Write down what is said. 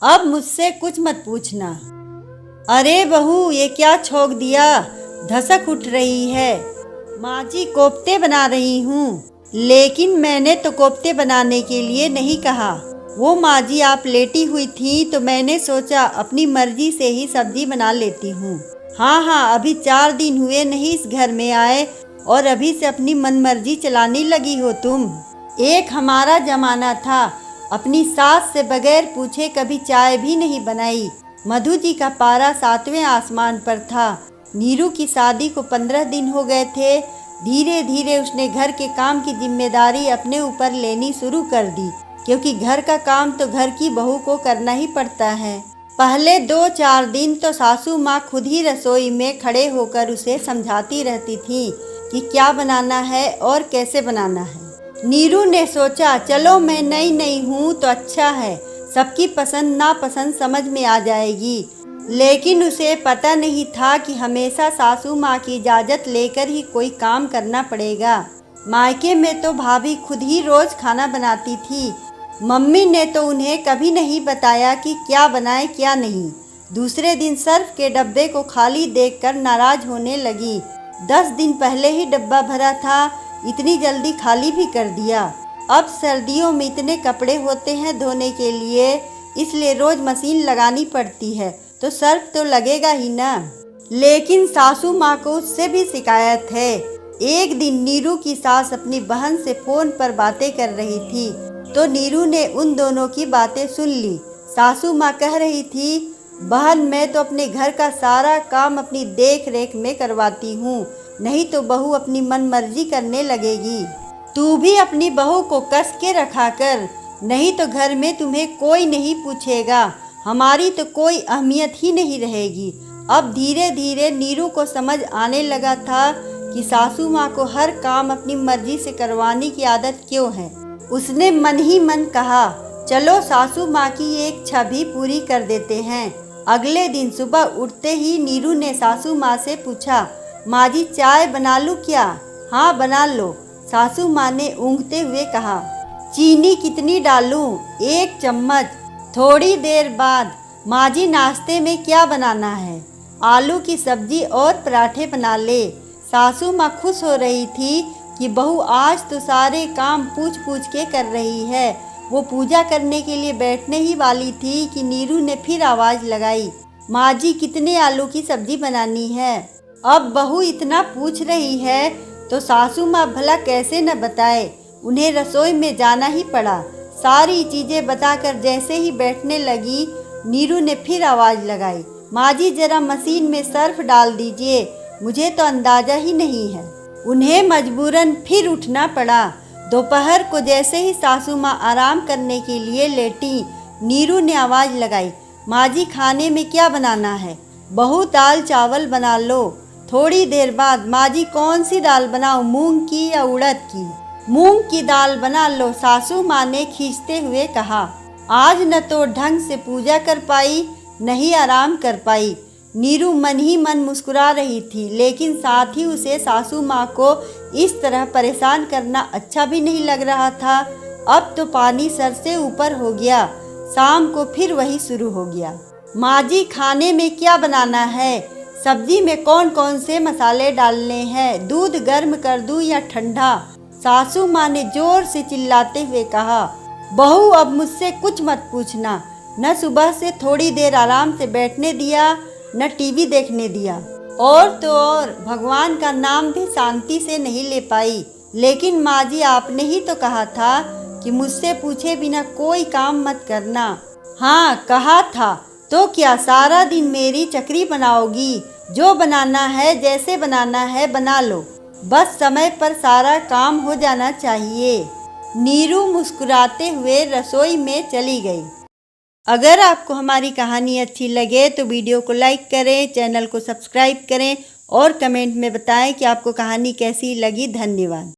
अब मुझसे कुछ मत पूछना। अरे बहू, ये क्या छोक दिया, धसक उठ रही है। माँ जी, कोफ्ते बना रही हूँ। लेकिन मैंने तो कोफ्ते बनाने के लिए नहीं कहा। वो माँ जी, आप लेटी हुई थी तो मैंने सोचा अपनी मर्जी से ही सब्जी बना लेती हूँ। हाँ हाँ, अभी 4 दिन हुए नहीं इस घर में आए और अभी से अपनी मनमर्जी चलाने लगी हो तुम। एक हमारा जमाना था, अपनी सास से बगैर पूछे कभी चाय भी नहीं बनाई। मधु जी का पारा 7वें आसमान पर था। नीरू की शादी को 15 दिन हो गए थे। धीरे धीरे उसने घर के काम की जिम्मेदारी अपने ऊपर लेनी शुरू कर दी, क्योंकि घर का काम तो घर की बहू को करना ही पड़ता है। पहले 2-4 दिन तो सासू माँ खुद ही रसोई में खड़े होकर उसे समझाती रहती थी कि क्या बनाना है और कैसे बनाना है। नीरू ने सोचा, चलो मैं नई नई हूँ तो अच्छा है, सबकी पसंद नापसंद समझ में आ जाएगी। लेकिन उसे पता नहीं था कि हमेशा सासू माँ की इजाज़त लेकर ही कोई काम करना पड़ेगा। मायके में तो भाभी खुद ही रोज़ खाना बनाती थी। मम्मी ने तो उन्हें कभी नहीं बताया कि क्या बनाए क्या नहीं। दूसरे दिन सर्फ के डब्बे को खाली देखकर नाराज़ होने लगी। 10 दिन पहले ही डब्बा भरा था, इतनी जल्दी खाली भी कर दिया। अब सर्दियों में इतने कपड़े होते हैं धोने के लिए, इसलिए रोज़ मशीन लगानी पड़ती है, तो सर्फ तो लगेगा ही ना। लेकिन सासू माँ को उससे भी शिकायत है। एक दिन नीरू की सास अपनी बहन से फ़ोन पर बातें कर रही थी, तो नीरू ने उन दोनों की बातें सुन ली। सासू माँ कह रही थी, बहन, मैं तो अपने घर का सारा काम अपनी देख रेख में करवाती हूँ, नहीं तो बहू अपनी मन मर्जी करने लगेगी। तू भी अपनी बहू को कस के रखा कर, नहीं तो घर में तुम्हें कोई नहीं पूछेगा, हमारी तो कोई अहमियत ही नहीं रहेगी। अब धीरे धीरे नीरू को समझ आने लगा था कि सासू माँ को हर काम अपनी मर्जी से करवाने की आदत क्यों है। उसने मन ही मन कहा, चलो सासू माँ की एक इच्छा भी पूरी कर देते हैं। अगले दिन सुबह उठते ही नीरू ने सासू माँ से पूछा, माँ जी, चाय बना लूँ क्या? हाँ, बना लो, सासू माँ ने ऊँघते हुए कहा। चीनी कितनी डालूं? 1 चम्मच। थोड़ी देर बाद, माँ जी, नाश्ते में क्या बनाना है? आलू की सब्जी और पराठे बना ले। सासू माँ खुश हो रही थी कि बहू आज तो सारे काम पूछ पूछ के कर रही है। वो पूजा करने के लिए बैठने ही वाली थी कि नीरू ने फिर आवाज़ लगाई, माँ जी, कितने आलू की सब्जी बनानी है? अब बहू इतना पूछ रही है तो सासू माँ भला कैसे न बताए। उन्हें रसोई में जाना ही पड़ा। सारी चीज़ें बताकर जैसे ही बैठने लगी, नीरू ने फिर आवाज़ लगाई, माँ जी, जरा मशीन में सर्फ डाल दीजिए, मुझे तो अंदाज़ा ही नहीं है। उन्हें मजबूरन फिर उठना पड़ा। दोपहर को जैसे ही सासू माँ आराम करने के लिए लेटी, नीरू ने आवाज़ लगाई, माँ जी, खाने में क्या बनाना है? बहू, दाल चावल बना लो। थोड़ी देर बाद, माँ जी, कौन सी दाल बनाऊँ, मूंग की या उड़द की? मूंग की दाल बना लो, सासू माँ ने खींचते हुए कहा। आज न तो ढंग से पूजा कर पाई, न ही आराम कर पाई। नीरू मन ही मन मुस्कुरा रही थी, लेकिन साथ ही उसे सासू माँ को इस तरह परेशान करना अच्छा भी नहीं लग रहा था। अब तो पानी सर से ऊपर हो गया। शाम को फिर वही शुरू हो गया। माँ जी, खाने में क्या बनाना है? सब्जी में कौन कौन से मसाले डालने हैं? दूध गर्म कर दूं या ठंडा? सासू माँ ने जोर से चिल्लाते हुए कहा, बहू, अब मुझसे कुछ मत पूछना। न सुबह से थोड़ी देर आराम से बैठने दिया, न टीवी देखने दिया, और तो और भगवान का नाम भी शांति से नहीं ले पाई। लेकिन माँ जी, आपने ही तो कहा था कि मुझसे पूछे बिना कोई काम मत करना। हाँ, कहा था, तो क्या सारा दिन मेरी चकरी बनाओगी? जो बनाना है, जैसे बनाना है बना लो, बस समय पर सारा काम हो जाना चाहिए। नीरू मुस्कुराते हुए रसोई में चली गई। अगर आपको हमारी कहानी अच्छी लगे तो वीडियो को लाइक करें, चैनल को सब्सक्राइब करें और कमेंट में बताएं कि आपको कहानी कैसी लगी। धन्यवाद।